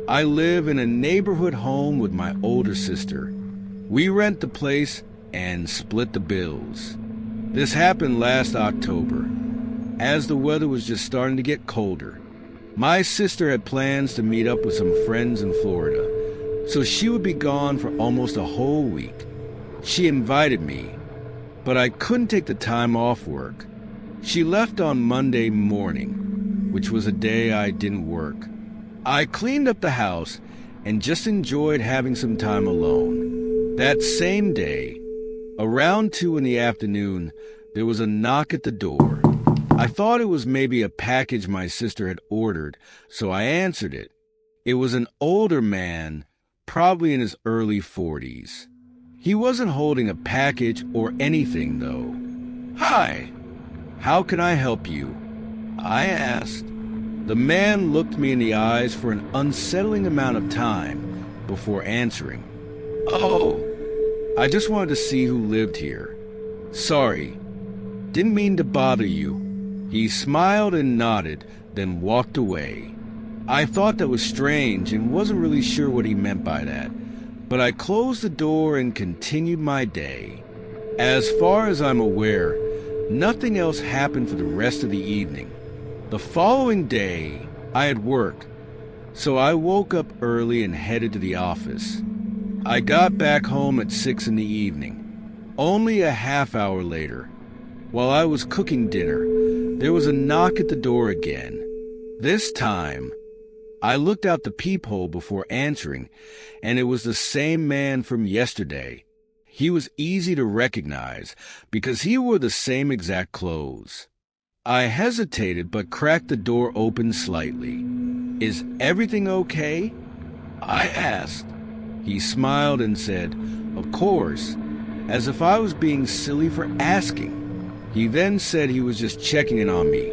I live in a neighborhood home with my older sister. We rent the place and split the bills. This happened last October, as the weather was just starting to get colder. My sister had plans to meet up with some friends in Florida, so she would be gone for almost a whole week. She invited me, but I couldn't take the time off work. She left on Monday morning, which was a day I didn't work. I cleaned up the house and just enjoyed having some time alone. That same day, around 2 in the afternoon, there was a knock at the door. I thought it was maybe a package my sister had ordered, so I answered it. It was an older man, probably in his early 40s. He wasn't holding a package or anything, though. "Hi, how can I help you?" I asked. The man looked me in the eyes for an unsettling amount of time before answering. "Oh, I just wanted to see who lived here. Sorry, didn't mean to bother you." He smiled and nodded, then walked away. I thought that was strange and wasn't really sure what he meant by that, but I closed the door and continued my day. As far as I'm aware, nothing else happened for the rest of the evening. The following day, I had work, so I woke up early and headed to the office. I got back home at 6 in the evening. Only a half hour later, while I was cooking dinner, there was a knock at the door again. This time, I looked out the peephole before answering, and it was the same man from yesterday. He was easy to recognize because he wore the same exact clothes. I hesitated but cracked the door open slightly. "Is everything okay?" I asked. He smiled and said, "Of course," as if I was being silly for asking. He then said he was just checking in on me.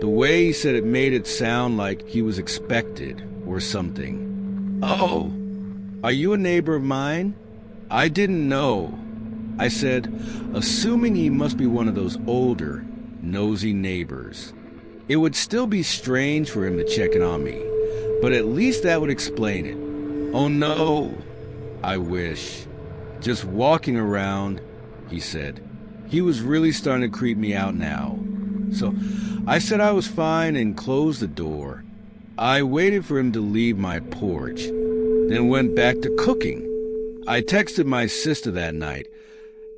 The way he said it made it sound like he was expected or something. "Oh, are you a neighbor of mine?" I didn't know. I said, assuming he must be one of those older, nosy neighbors. It would still be strange for him to check in on me, but at least that would explain it. "Oh no, I wish. Just walking around," he said. He was really starting to creep me out now. So I said I was fine and closed the door. I waited for him to leave my porch, then went back to cooking. I texted my sister that night,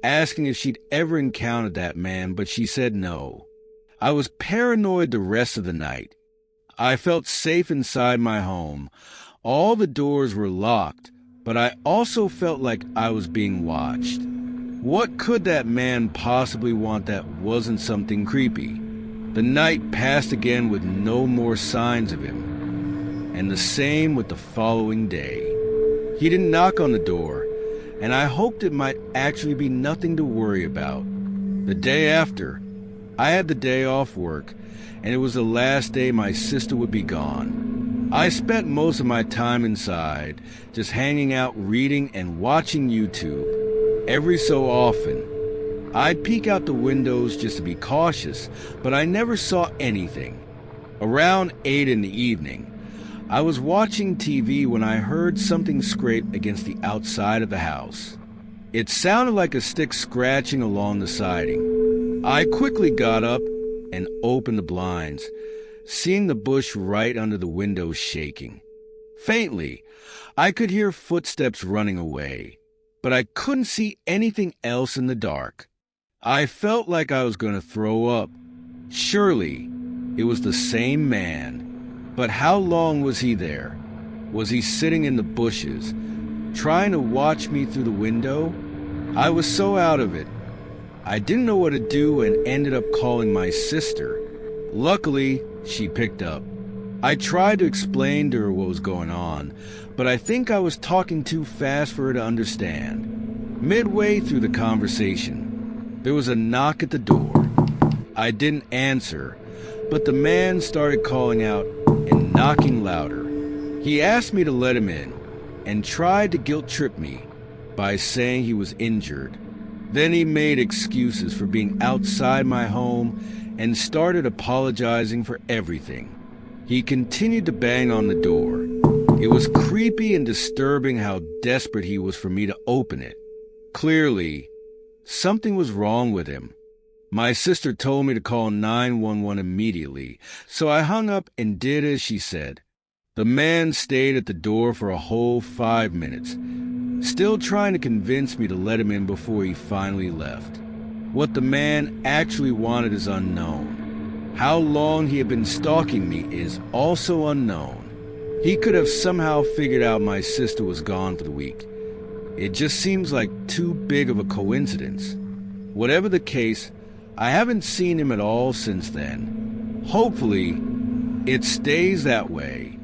asking if she'd ever encountered that man, but she said no. I was paranoid the rest of the night. I felt safe inside my home. All the doors were locked, but I also felt like I was being watched. What could that man possibly want that wasn't something creepy? The night passed again with no more signs of him, and the same with the following day. He didn't knock on the door, and I hoped it might actually be nothing to worry about. The day after, I had the day off work, and it was the last day my sister would be gone. I spent most of my time inside, just hanging out, reading, and watching YouTube. Every so often, I'd peek out the windows just to be cautious, but I never saw anything. Around 8 in the evening, I was watching TV when I heard something scrape against the outside of the house. It sounded like a stick scratching along the siding. I quickly got up and opened the blinds, seeing the bush right under the window shaking. Faintly, I could hear footsteps running away, but I couldn't see anything else in the dark. I felt like I was going to throw up. Surely, it was the same man. But how long was he there? Was he sitting in the bushes, trying to watch me through the window? I was so out of it. I didn't know what to do and ended up calling my sister. Luckily, she picked up. I tried to explain to her what was going on, but I think I was talking too fast for her to understand. Midway through the conversation, there was a knock at the door. I didn't answer, but the man started calling out and knocking louder. He asked me to let him in and tried to guilt-trip me by saying he was injured. Then he made excuses for being outside my home and started apologizing for everything. He continued to bang on the door. It was creepy and disturbing how desperate he was for me to open it. Clearly, something was wrong with him. My sister told me to call 911 immediately, so I hung up and did as she said. The man stayed at the door for a whole 5 minutes, still trying to convince me to let him in before he finally left. What the man actually wanted is unknown. How long he had been stalking me is also unknown. He could have somehow figured out my sister was gone for the week. It just seems like too big of a coincidence. Whatever the case, I haven't seen him at all since then. Hopefully, it stays that way.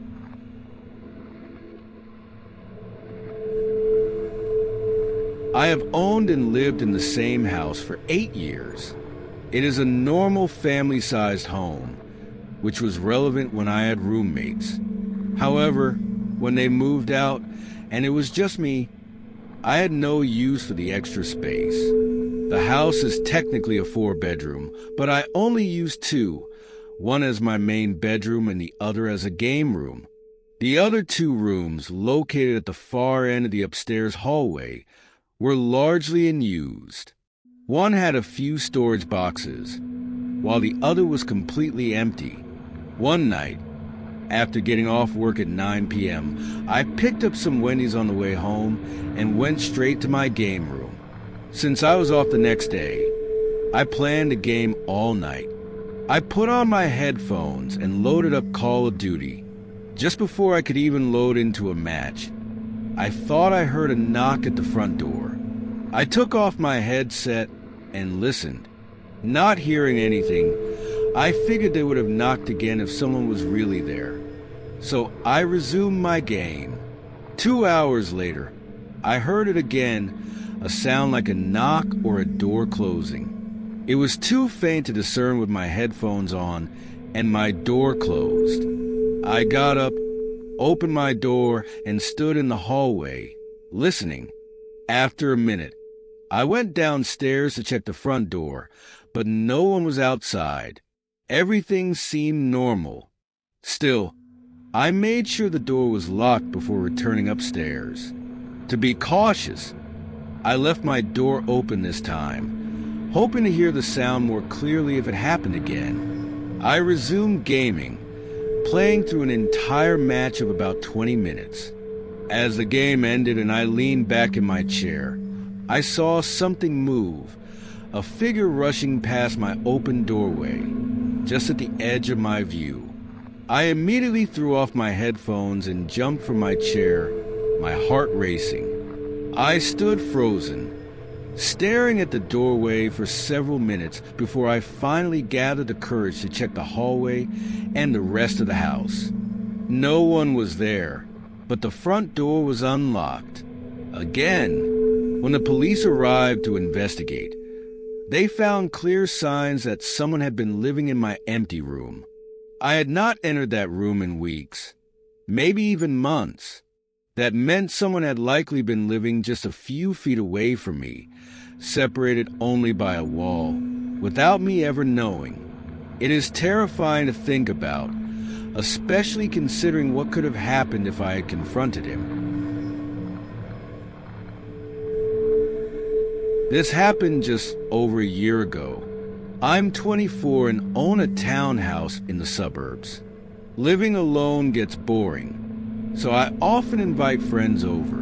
I have owned and lived in the same house for 8 years. It is a normal family-sized home, which was relevant when I had roommates. However, when they moved out and it was just me, I had no use for the extra space. The house is technically a 4-bedroom, but I only use 2, one as my main bedroom and the other as a game room. The other 2 rooms, located at the far end of the upstairs hallway, were largely unused. One had a few storage boxes, while the other was completely empty. One night, after getting off work at 9 p.m., I picked up some Wendy's on the way home and went straight to my game room. Since I was off the next day, I planned to game all night. I put on my headphones and loaded up Call of Duty. Just before I could even load into a match, I thought I heard a knock at the front door. I took off my headset and listened. Not hearing anything, I figured they would have knocked again if someone was really there. So I resumed my game. 2 hours later, I heard it again, a sound like a knock or a door closing. It was too faint to discern with my headphones on, and my door closed. I got up, opened my door, and stood in the hallway, listening. After a minute, I went downstairs to check the front door, but no one was outside. Everything seemed normal. Still, I made sure the door was locked before returning upstairs. To be cautious, I left my door open this time, hoping to hear the sound more clearly if it happened again. I resumed gaming, playing through an entire match of about 20 minutes. As the game ended and I leaned back in my chair, I saw something move, a figure rushing past my open doorway, just at the edge of my view. I immediately threw off my headphones and jumped from my chair, my heart racing. I stood frozen, staring at the doorway for several minutes before I finally gathered the courage to check the hallway and the rest of the house. No one was there, but the front door was unlocked. Again, when the police arrived to investigate, they found clear signs that someone had been living in my empty room. I had not entered that room in weeks, maybe even months. That meant someone had likely been living just a few feet away from me, separated only by a wall, without me ever knowing. It is terrifying to think about, especially considering what could have happened if I had confronted him. This happened just over a year ago. I'm 24 and own a townhouse in the suburbs. Living alone gets boring, so I often invite friends over.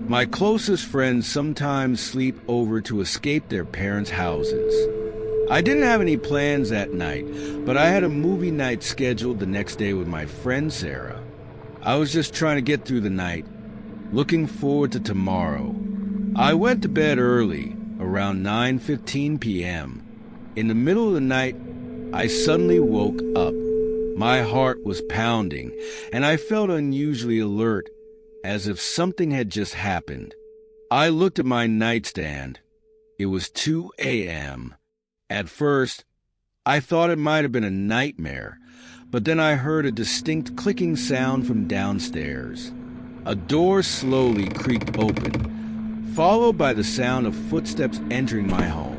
My closest friends sometimes sleep over to escape their parents' houses. I didn't have any plans that night, but I had a movie night scheduled the next day with my friend Sarah. I was just trying to get through the night, looking forward to tomorrow. I went to bed early, around 9:15 p.m. In the middle of the night, I suddenly woke up. My heart was pounding, and I felt unusually alert, as if something had just happened. I looked at my nightstand. It was 2 a.m. At first, I thought it might have been a nightmare, but then I heard a distinct clicking sound from downstairs. A door slowly creaked open, followed by the sound of footsteps entering my home.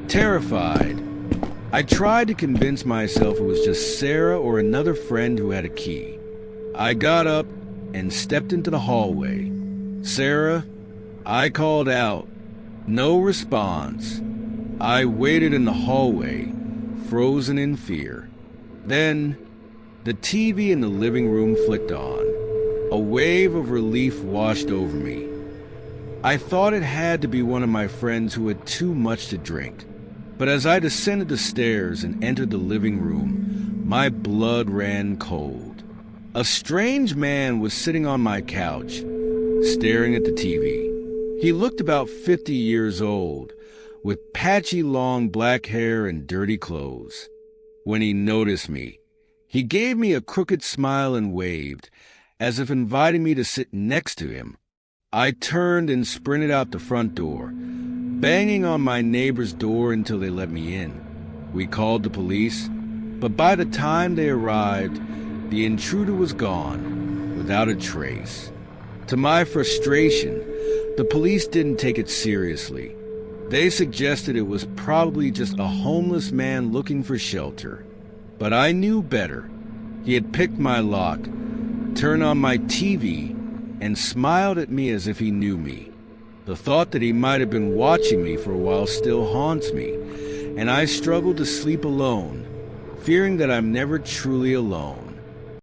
Terrified, I tried to convince myself it was just Sarah or another friend who had a key. I got up, and stepped into the hallway. "Sarah?" I called out. No response. I waited in the hallway, frozen in fear. Then, the TV in the living room flicked on. A wave of relief washed over me. I thought it had to be one of my friends who had too much to drink. But as I descended the stairs and entered the living room, my blood ran cold. A strange man was sitting on my couch, staring at the TV. He looked about 50 years old, with patchy long black hair and dirty clothes. When he noticed me, he gave me a crooked smile and waved, as if inviting me to sit next to him. I turned and sprinted out the front door, banging on my neighbor's door until they let me in. We called the police, but by the time they arrived, the intruder was gone, without a trace. To my frustration, the police didn't take it seriously. They suggested it was probably just a homeless man looking for shelter. But I knew better. He had picked my lock, turned on my TV, and smiled at me as if he knew me. The thought that he might have been watching me for a while still haunts me, and I struggle to sleep alone, fearing that I'm never truly alone.